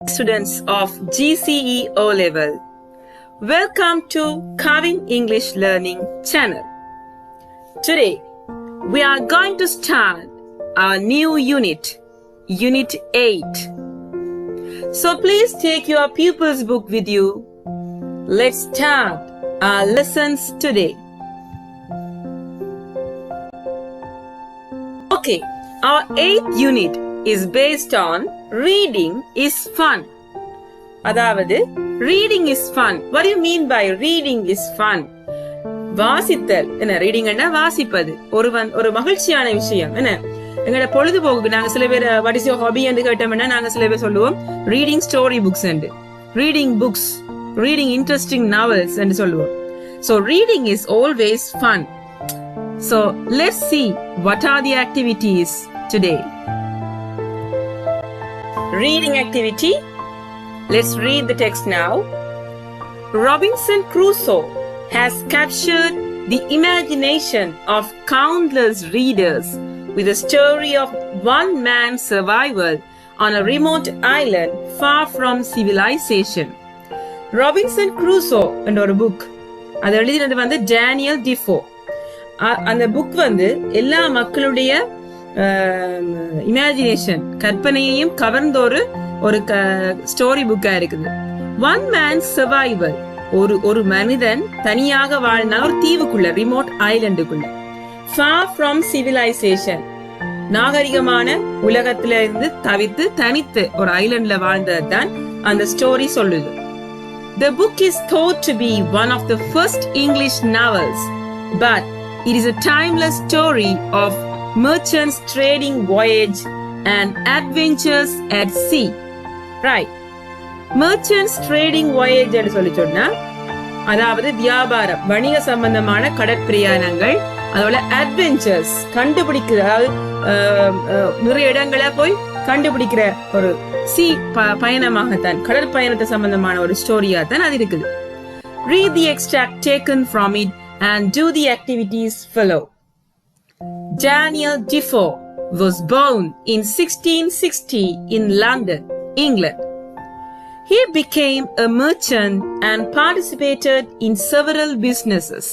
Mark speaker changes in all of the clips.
Speaker 1: Students of GCE O Level. Welcome to Kavin English Learning Channel. Today, we are going to start our new unit, Unit 8. So please take your pupils' book with you. Let's start our lessons today. Okay, our 8th unit is based on reading is fun. அதாவது reading is fun. What do you mean by reading is fun? வாசித்தல் என்ன? ரீடிங்னா வாசிப்பது. ஒரு மகிழ்ச்சியான விஷயம் என்ன? எங்களோட பொழுதுபோக்கு நாங்க சில பேர் what is your hobby என்று கேட்டோம்னா நாங்க சில பேர் சொல்லுவோம் reading story books and reading books, reading interesting novels என்று சொல்லுவோம். So reading is always fun. So let's see what are the activities today. Reading activity. Let's read the text now. Robinson Crusoe has captured the imagination of countless readers with a story of one man's survival on a remote island far from civilization. Robinson Crusoe என்ற ஒரு book, அது எழுதினது வந்து Daniel tifo. அந்த book வந்து எல்லா மக்களுடைய imagination கற்பனையையும் கவர்ந்த ஒரு ஸ்டோரி புக்கா இருக்குது. ஒன் மேன் சர்வைவல், ஒரு மனிதன் தனியாக வாழ்ந்தால் ஒரு தீவுக்குள்ள, ரிமோட் ஐலண்டுக்குள்ள. ஃபார் ஃப்ரம் சிவிலைசேஷன், நாகரிகமான உலகத்தில இருந்து தனித்து ஒரு ஐலண்ட்ல வாழ்ந்ததுதான் அந்த ஸ்டோரி சொல்லுது. The book is thought to be one of the first English novels, but it is a timeless story of merchants' trading voyage and adventures at sea. Right. Merchants' trading voyage என்று சொல்லி சொன்னா அதாவது வியாபாரம், வணிக சம்பந்தமான கடற்பிரயாணங்கள், அதோட adventures கண்டுபிடிக்கிற, அதாவது நிறைய இடங்களை போய் கண்டுபிடிக்கிற ஒரு சி பயணமாகத்தான், கடற்பயணத்தை சம்பந்தமான ஒரு ஸ்டோரியா தான் அது இருக்குது. Read the extract taken from it and do the activities follow. Daniel Defoe was born in 1660 in London, England. He became a merchant and participated in several businesses.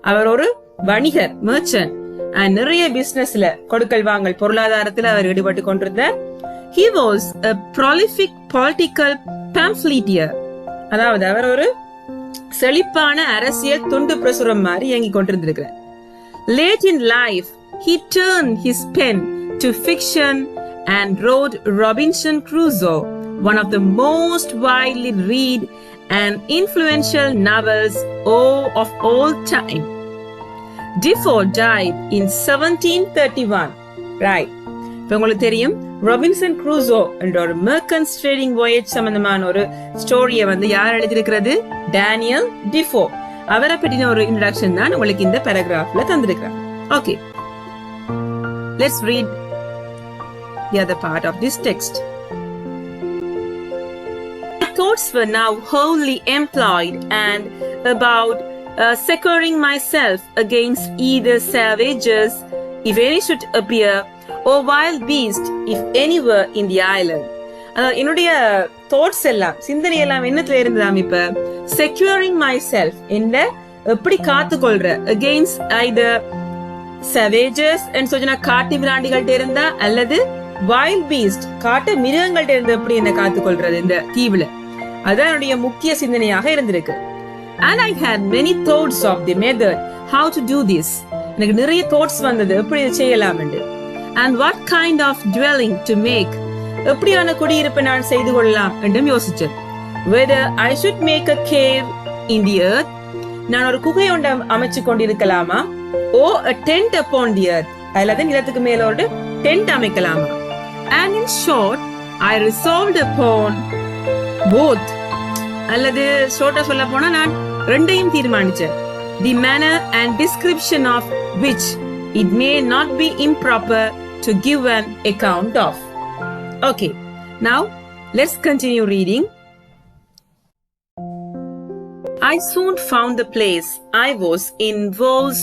Speaker 1: அவர் ஒரு வணிகர், merchant, and நிறைய பிசினஸ்ல கொடுக்கல் வாங்கல் பொருளாதாரத்தில் அவர் ஈடுபட்டு கொண்டிருந்தார். He was a prolific political pamphleteer. அதாவது அவர் ஒரு செழிப்பான அரசியல் துண்டு பிரசுரம் மாதிரி இயங்கி கொண்டிருந்திருக்கிறார். Late in life, he turned his pen to fiction and wrote Robinson Crusoe, one of the most widely read and influential novels of all time. Defoe died in 1731. Right. இப்போ உங்களுக்கு தெரியும், ராபின்சன் க்ரூசோ என்ற ஒரு மெர்கன்ஸ் trading voyage சம்பந்தமான ஒரு ஸ்டோரியை வந்து யார் எழுதியிருக்கிறது? Daniel tifo. அவரை பற்றின ஒரு இன்ட்ரோடக்ஷன் தான் உங்களுக்கு இந்த பேராகிராஃப்ல தந்திருக்கிறேன். Okay. Let's read the other part of this text. My thoughts were now wholly employed and about securing myself against either savages, if any should appear, or wild beast, if anywhere in the island. என்னுடைய thoughts எல்லாம், சிந்தனை எல்லாம் என்னத்துல இருந்ததாம்? இப்ப securing myself, என்ன எப்படி காத்துக்கொள்ற, against either savages and சொன்னா காட்டு மிராண்டிகள்ட்ட இருந்தா, அல்லது wild beast காட்டு மிருகங்கள்ட்ட இருந்து எப்படி என்ன காத்துக்கொள்றது இந்த தீவுல. அதான் என்னுடைய முக்கிய சிந்தனையாக இருந்திருக்கு. And I had many thoughts of the method how to do this. எனக்கு நிறைய தாட்ஸ் வந்தது எப்படி செய்யலாம் என்று. And what kind of dwelling to make, எப்படியான குடியிருப்பை நான் செய்து கொள்ளலாம் என்றும் யோசிச்சேன். Whether I should make a cave in the earth, நான் ஒரு குகை ஒன்றை அமைச்சு கொண்டிருக்கலாமா, or a tent upon the earth, அல்லது நிலத்துக்கு மேல ஒரு tent அமைக்கலாமா. And in short, I resolved upon both, அல்லது ஷார்ட்டா சொல்ல போனா நான் ரெண்டையும் தீர்மானிச்சேன். The manner and description of which it may not be improper to give an account of. Okay, now let's continue reading. I soon found the place I was in was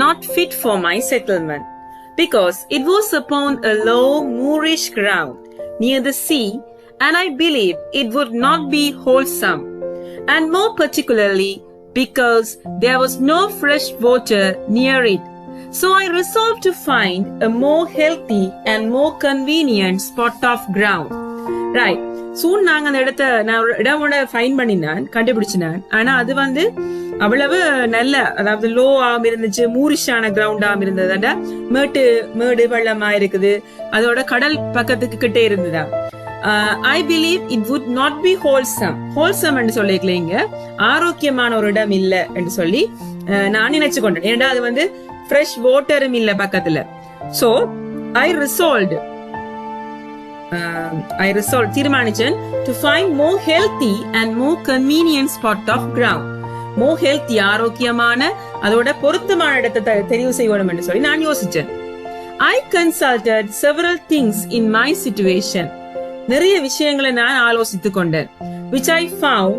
Speaker 1: not fit for my settlement, because it was upon a low moorish ground near the sea and I believe it would not be wholesome, and more particularly because there was no fresh water near it. So I resolved to find a more healthy and more convenient spot of ground. Right. சூன் நாங்க அந்த இடமோட fine பண்ணினான், கண்டுபிடிச்சினான். ஆனா அது அவ்வளவு நல்ல, அதாவது low ஆம் இருந்துச்சு, மூரிஷான கிரவுண்ட் ஆம் இருந்தது, மேடு வெள்ளமா இருக்குது, அதோட கடல் பக்கத்துக்கு கிட்டே இருந்ததா. I believe it would not be wholesome. Wholesome என்று சொல்லிக்கலீங்க, ஆரோக்கியமான ஒரு இடம் இல்ல என்று சொல்லி நான் நினைச்சு கொண்டேன். ஏன்னா அது ஃப்ரெஷ் வாட்டரும் இல்ல பக்கத்துல. So I resolved தீர்மானிச்சேன் to find more healthy and more convenient spot of ground. more healthy, ஆரோக்கியமான, அதோட பொருத்தமான இடத்தை தெரிவு செய்யணும் என்று சொல்லி நான் யோசிச்சேன். I consulted several things in my situation. நிறைய விஷயங்களை நான் ஆலோசித்துக் கொண்டேன். which I found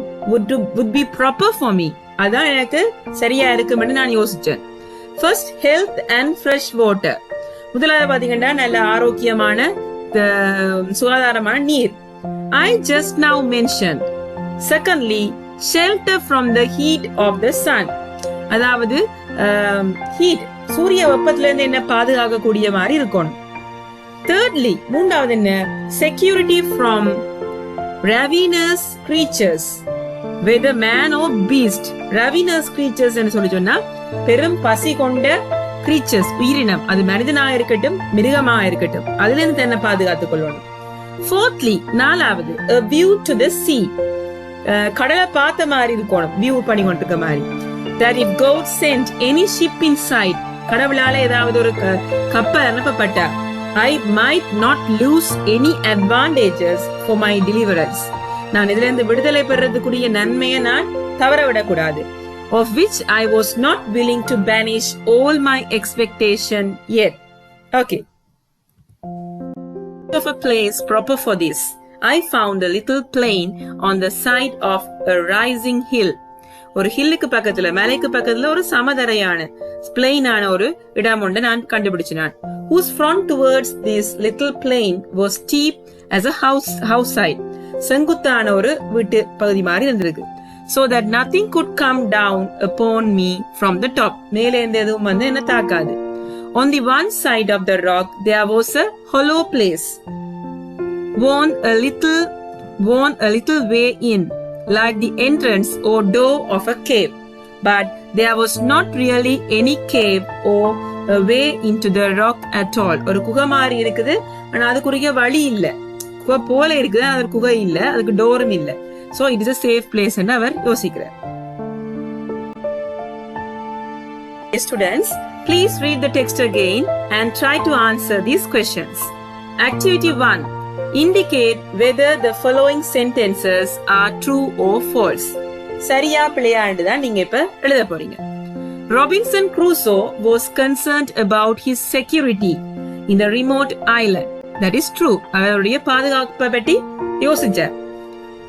Speaker 1: would be proper for me. அதான் எனக்கு சரியா இருக்கும்னு நான் யோசிச்சேன். first, health and fresh water. முதலாவது பாத்தீங்கன்னா நல்ல ஆரோக்கியமான சுகாதாரமான நீர். I just now mentioned. Secondly, shelter from the heat of the sun. அதாவது ஹீட், சூரிய வெப்பத்துல இருந்து என்ன பாதுகாக்க கூடிய மாதிரி இருக்கணும். Thirdly, மூன்றாவது என்ன, security from ravenous creatures, whether man or beast. ravenous creatures ன்னு சொல்லி சொன்னா பெரும் பசி கொண்ட creatures, உயிரினம், அது மனிதனா இருக்கட்டும் மிருகமா இருக்கட்டும், அதுல இருந்து தன்னை பாதுகாத்துக் கொள்ளணும். Fourthly, நாலாவது, a view to the sea. கடலை பார்த்த மாதிரி இருக்கணும், வியூ பண்ணி கொண்டிருக்க மாதிரி. that if God sent any ship inside, கடவுளால ஏதாவது ஒரு கப்பல் அனுப்பப்பட்டா, I might not lose any advantages for my deliverance. நான் இதுல இருந்து விடுதலை பெறதுக்குரிய நன்மையை நான் தவற விடக்கூடாது. of which I was not willing to banish all my expectation yet. Okay. Of a place proper for this, I found a little plain on the side of a rising hill. ஒரு ஹில்லுக்கு பக்கத்துல, மலைக்கு பக்கத்துல ஒரு சமதரையான பிளெயினான ஒரு இடம் ஒன்று நான் கண்டுபிடிச்சினான். whose front towards this little plain was steep as a house side. செங்குத்தான ஒரு வீட்டு பகுதி மாதிரி இருந்திருக்கு. so that nothing could come down upon me from the top. மேலே இருந்து எதுவும் என்ன தாக்காது. on the one side of the rock there was a hollow place, worn a little way in, like the entrance or door of a cave, but there was not really any cave or a way into the rock at all. ஒரு குகை மாதிரி இருக்குது, ஆனா அதுக்குரிய வழி இல்ல. குகை போல இருக்குது, அது குகை இல்ல, அதுக்கு டோரும் இல்ல. so it is a safe place என்று அவர் யோசிக்கிறார். Students, please read the text again and try to answer these questions. Activity 1. Indicate whether the following sentences are true or false. சரியா பிழையான்னு தான் நீங்க இப்ப எழுத போறீங்க. Robinson Crusoe was concerned about his security in the remote island. That is true. அவருடைய பாதுகாப்பை பற்றி யோசிச்சார்.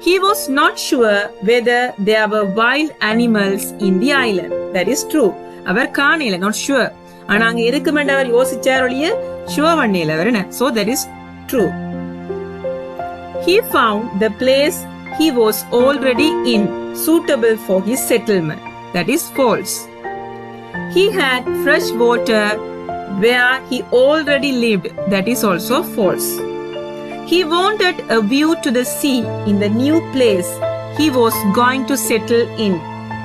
Speaker 1: He was not sure whether there were wild animals in the island. That is true. அவர் காணல, not sure. ஆனா அங்க இருக்குமென்று அவர் யோசிச்சார் ஒழிய sure பண்ணல அவர் என்ன. so that is true. He found the place he was already in suitable for his settlement. That is false. He had fresh water where he already lived. That is also false. He wanted a view to the sea in the new place he was going to settle in.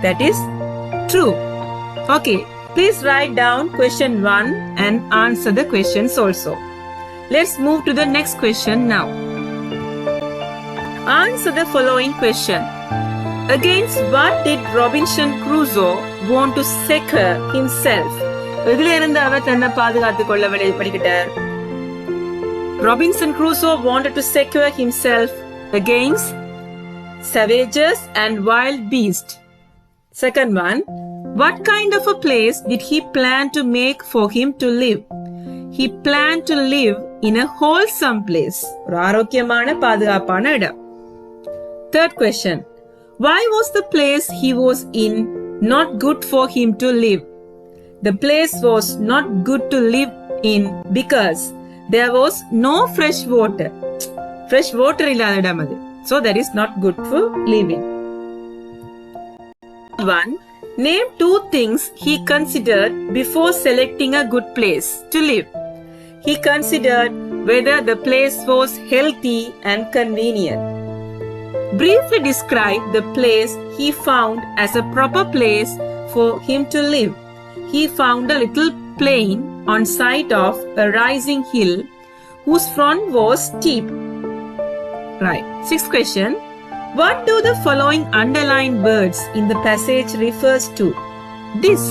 Speaker 1: That is true. Okay, please write down question 1 and answer the questions also. Let's move to the next question now. Answer the following question. Against what did Robinson Crusoe want to secure himself? எதில இருந்து அவர் தன்னை பாதுகாத்துக் கொள்ள படிக்கிட்டார்? Robinson Crusoe wanted to secure himself against savages and wild beasts. Second one, what kind of a place did he plan to make for him to live? He planned to live in a wholesome place. ஒரு ஆரோக்கியமான பாதுகாப்பான இடம். Third question, why was the place he was in not good for him to live? The place was not good to live in because there was no fresh water. fresh water இல்லாத இடம் அது. So that is not good for living. 1. Name 2 things he considered before selecting a good place to live. He considered whether the place was healthy and convenient. Briefly describe the place he found as a proper place for him to live. He found a little plain on side of a rising hill whose front was steep. Right. 6th question. What do the following underlined words in the passage refers to? This.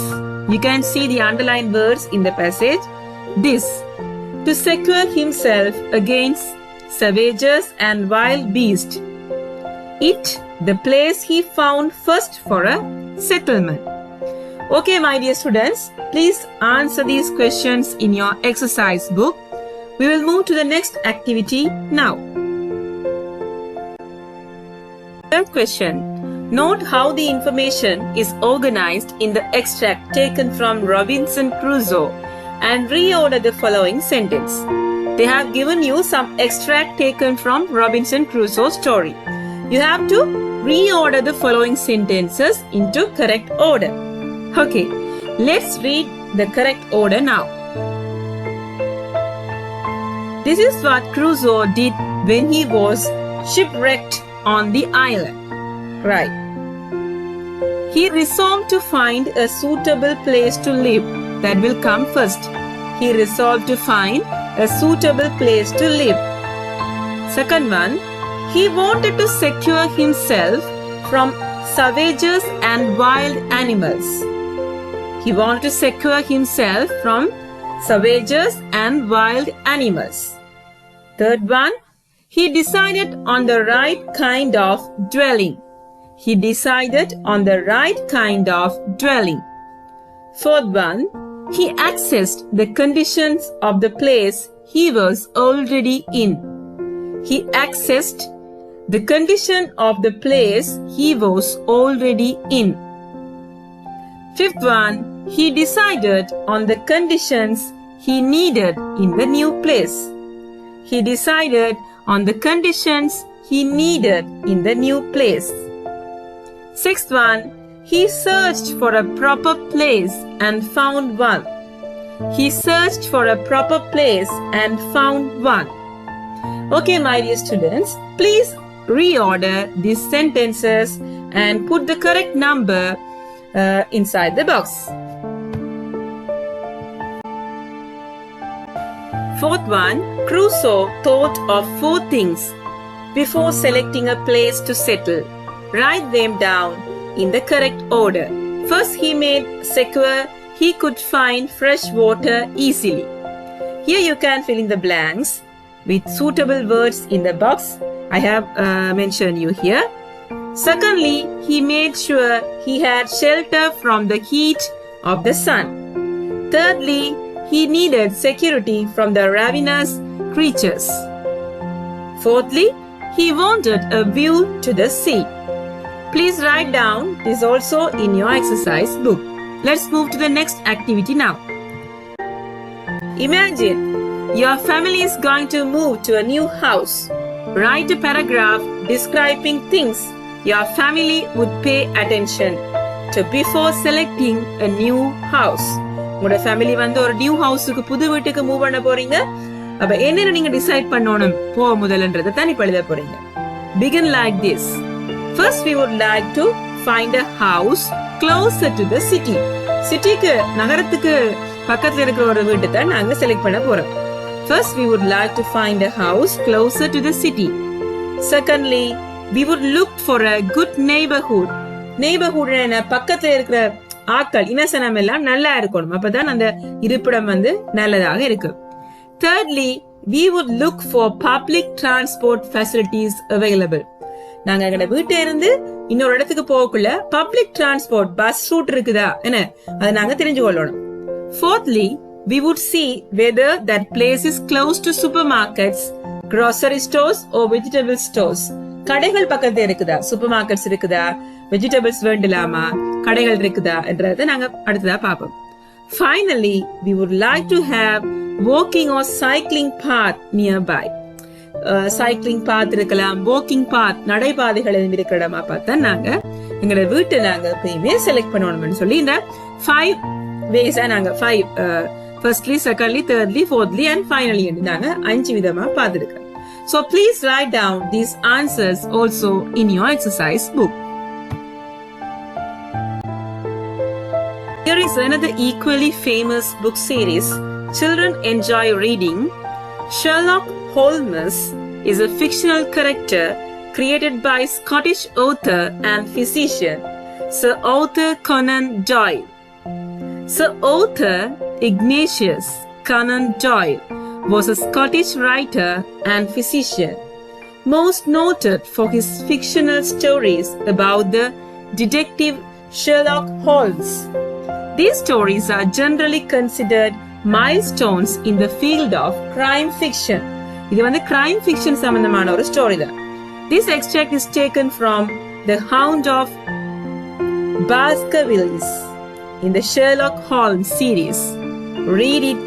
Speaker 1: You can see the underlined words in the passage. This. To secure himself against savages and wild beasts. It. The place he found first for a settlement. Okay, my dear students, please answer these questions in your exercise book. We will move to the next activity now. Third question. Note how the information is organized in the extract taken from Robinson Crusoe and reorder the following sentence. They have given you some extract taken from Robinson Crusoe story. You have to reorder the following sentences into correct order. Okay, let's read the correct order now. This is what Crusoe did when he was shipwrecked on the island. Right. He resolved to find a suitable place to live. That will come first. He resolved to find a suitable place to live. Second one, he wanted to secure himself from savages and wild animals. He wanted to secure himself from savages and wild animals. Third one, he decided on the right kind of dwelling. He decided on the right kind of dwelling. Fourth one, he accessed the conditions of the place he was already in. He accessed the condition of the place he was already in. Fifth one, he decided on the conditions he needed in the new place. He decided on the conditions he needed in the new place. Sixth one, he searched for a proper place and found one. He searched for a proper place and found one. Okay, my dear students, please reorder these sentences and put the correct number inside the box. Fourth one, Crusoe thought of 4 things before selecting a place to settle. Write them down in the correct order. First, he made secure he could find fresh water easily. Here you can fill in the blanks with suitable words in the box. I have mentioned you here. Secondly, he made sure he had shelter from the heat of the sun. Thirdly, he needed security from the ravenous creatures. Fourthly, he wanted a view to the sea. Please write down this also in your exercise book. Let's move to the next activity now. Imagine your family is going to move to a new house. Write a paragraph describing things your family would pay attention to before selecting a new house. உங்களோட family வந்து ஒரு new ஹவுஸுக்கு புது வீட்டுக்கு move பண்ண போறீங்க. அப்ப என்ன நீங்க டிசைட் பண்ணணும் முதல்லன்றதை தான் இப்ப எழுத போறீங்க. Begin like this. First, we would like to find a house closer to the city. சிட்டிக்கு நகரத்துக்கு பக்கத்துல இருக்கிற ஒரு வீட்டை தான் நாங்க செலக்ட் பண்ண போறோம். First, we would like to find a house closer to the city. Secondly, we would look for a good neighborhood. Neighborhood என்ன பக்கத்துல இருக்கிற ஆட்கள் இனசனம் எல்லாம் நல்லா இருக்கணும். அப்பதான் அந்த இருப்பிடம் வந்து நல்லதாக இருக்கு. Thirdly, we would look for public transport facilities available. நாங்க எங்க வீட்டை இருந்து இன்னொரு இடத்துக்கு போகக்குள்ள பப்ளிக் டிரான்ஸ்போர்ட் பஸ் ரூட் இருக்குதா என்ன அதை நாங்க தெரிஞ்சு கொள்ளணும். Fourthly, we would see whether that place is close to supermarkets, grocery stores or vegetable stores. கடைகள் பக்கத்துல இருக்குதா, சூப்பர் மார்க்கெட்ஸ் இருக்குதா, வெஜிடபிள்ஸ் வேண்டலாமா, கடைகள் இருக்குதா என்றதை நாங்க அடுத்ததா பார்ப்போம். Finally, we would like to have walking or cycling path nearby. Cycling path இருக்கலாம், வாக்கிங் பாத், நடைபாதைகள் இருக்கிற இடமா பார்த்தா நாங்க எங்களோட வீட்டை நாங்க எப்பயுமே செலக்ட் பண்ணணும்னு சொல்லி இந்த 5 வேஸா நாங்க 5 firstly, secondly, thirdly, ஃபோர்த்லி and finally நாங்க 5 விதமா பார்த்துருக்கோம். So please write down these answers also in your exercise book. Here is another equally famous book series children enjoy reading. Sherlock Holmes is a fictional character created by Scottish author and physician Sir Arthur Conan Doyle. Sir Arthur Ignatius Conan Doyle was a Scottish writer and physician, most noted for his fictional stories about the detective Sherlock Holmes. These stories are generally considered milestones in the field of crime fiction. இது வந்து crime fiction சம்பந்தமான ஒரு story தான். This extract is taken from The Hound of Baskervilles in the Sherlock Holmes series. Read it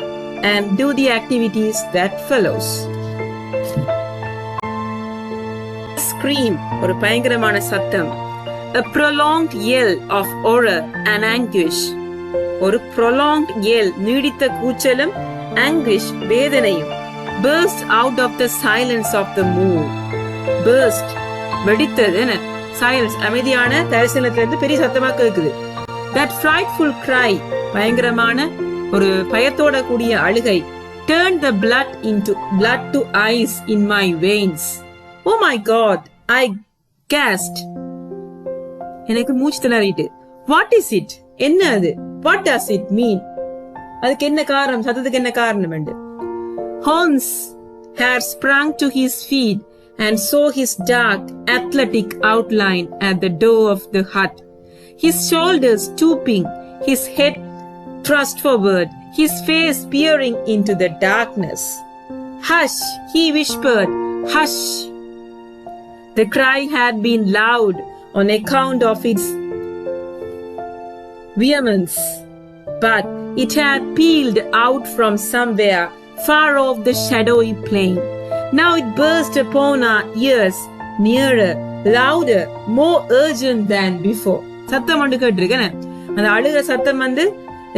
Speaker 1: and do the activities that follows. Scream, ஒரு பயங்கரமான சத்தம். A prolonged yell of horror and anguish. ஒரு prolonged yell, நீடித்த கூச்சலும், anguish, வேதனையும். Burst out of the silence of the moon. Burst, வெடித்தது. Silence, அமைதியான தரிசனத்திலிருந்து பெரிய சத்தமா கேக்குது. That frightful cry, பயங்கரமான ஒரு பயத்தோட கூடிய அழுகை. Turn the blood to ice in my veins. Oh my God, I gasped. எனக்கு மூச்சு திணறிட்டு. What is it? என்ன அது? What does it mean? அதுக்கு என்ன காரணம்? சத்தத்துக்கு என்ன காரணம் என்று. Holmes had sprung to his feet and saw his dark, athletic outline at the door of the hut. His shoulders stooping, his head thrust forward, his face peering into the darkness. Hush, he whispered, hush. The cry had been loud on account of its vehemence, but it had pealed out from somewhere far off the shadowy plain. Now it burst upon our ears, nearer, louder, more urgent than before. சத்தம் ஒன்று கேட்டிருக்கேன். அந்த அழுகிற சத்தம் வந்து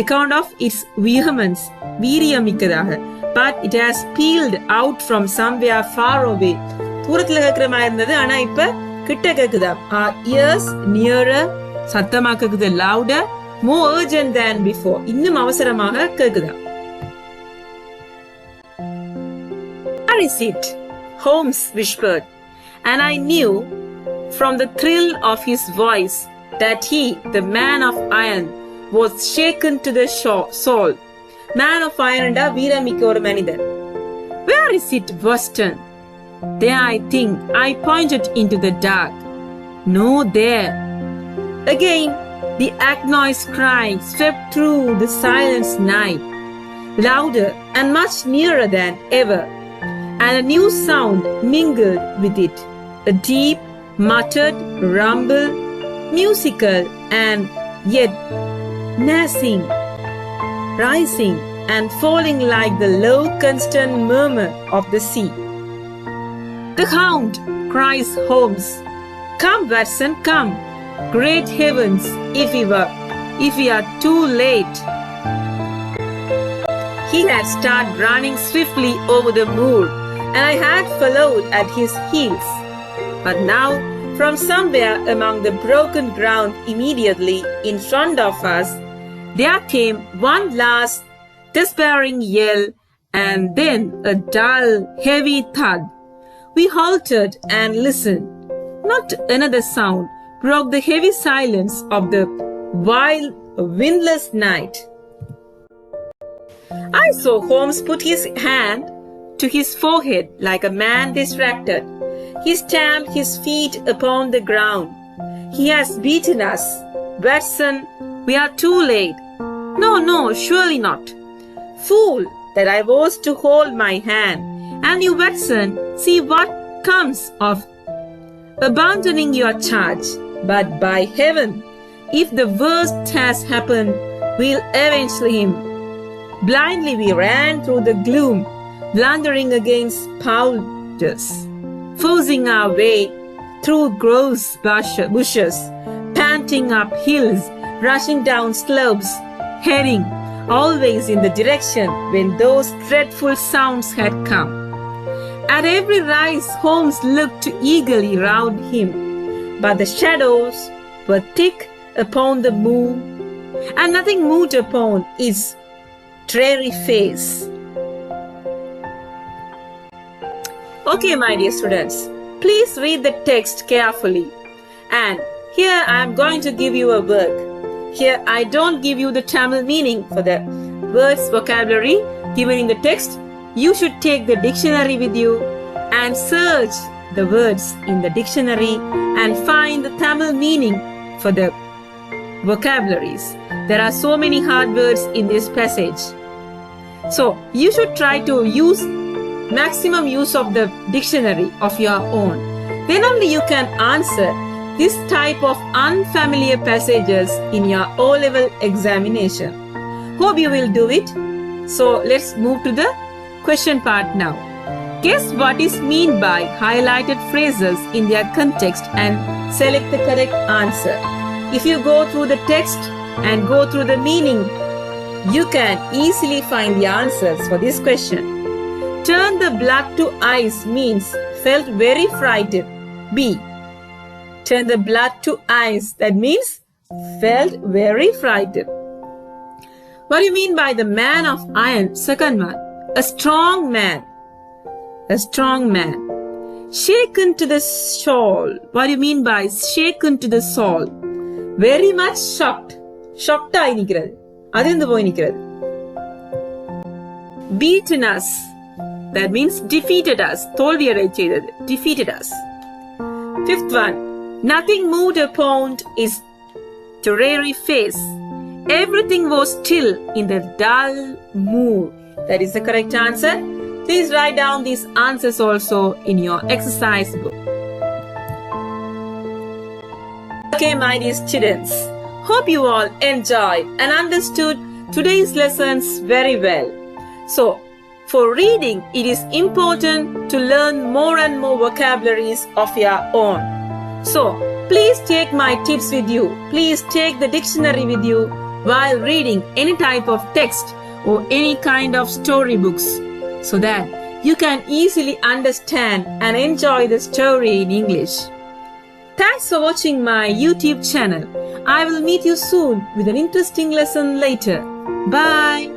Speaker 1: account of its vehemence, வீரியமிக்கதாக. But it has pealed out from somewhere far away. தூரத்துல கேட்கிற மாதிரி இருந்தது, ஆனா இப்ப கிட்ட கேக்குதா. Our ears nearer, சத்தமா கேக்குது. Louder, more urgent than before, இன்னும் அவசரமாக கேக்குதா. Where is it? Holmes whispered, and I knew from the thrill of his voice that he, the man of iron, was shaken to the soul. Man of iron da வீரமிக்க ஒரு மனிதன். Where is it, Weston? There, I think. I pointed into the dark. No, there. Again, the agonized cry swept through the silent night, louder and much nearer than ever, and a new sound mingled with it, a deep, muttered rumble, musical and yet gnashing, rising and falling like the low, constant murmur of the sea. The hound, cries Holmes. Come, Watson, come. Great heavens, if we are too late. He had started running swiftly over the moor, and I had followed at his heels. But now, from somewhere among the broken ground immediately in front of us, there came one last despairing yell, and then a dull, heavy thud. We halted and listened. Not another sound broke the heavy silence of the wild, windless night. I saw Holmes put his hand to his forehead like a man distracted. He stamped his feet upon the ground. He has beaten us. Watson, we are too late. No, surely not. Fool that I was to hold my hand. And you, Watson, see what comes of abandoning your charge. But by heaven, if the worst has happened, we'll avenge him. Blindly we ran through the gloom, blundering against characters. Forcing our way through gross bushes, panting up hills, rushing down slopes, heading always in the direction when those dreadful sounds had come. At every rise, Holmes looked eagerly round him, but the shadows were thick upon the moon, and nothing moved upon its dreary face. Okay, my dear students, please read the text carefully. And here I am going to give you a work. Here I don't give you the Tamil meaning for the words vocabulary given in the text. You should take the dictionary with you and search the words in the dictionary and find the Tamil meaning for the vocabularies. There are so many hard words in this passage. So you should try to use maximum use of the dictionary of your own. Then only you can answer this type of unfamiliar passages in your O-level examination. Hope you will do it. So let's move to the question part now. Guess what is meant by highlighted phrases in their context and select the correct answer. If you go through the text and go through the meaning, you can easily find the answers for this question. Turn the blood to ice means felt very frightened. B. Turn the blood to ice. That means felt very frightened. What do you mean by the man of iron? Second one. A strong man. A strong man. Shaken to the soul. What do you mean by shaken to the soul? Very much shocked. Shocked ஆகி நிக்கிறது. அதிர்ந்து போய் நிக்கிறது. Beaten us. That means defeated us. தோல்வியடை செய்தது. Defeated us. Fifth one. Nothing moved upon his dreary face. Everything was still in the dull mood. That is the correct answer. Please write down these answers also in your exercise book. Okay, my dear students. Hope you all enjoyed and understood today's lessons very well. So, for reading, it is important to learn more and more vocabularies of your own. So, please take my tips with you. Please take the dictionary with you while reading any type of text or any kind of storybooks so that you can easily understand and enjoy the story in English. Thanks for watching my YouTube channel. I will meet you soon with an interesting lesson later. Bye.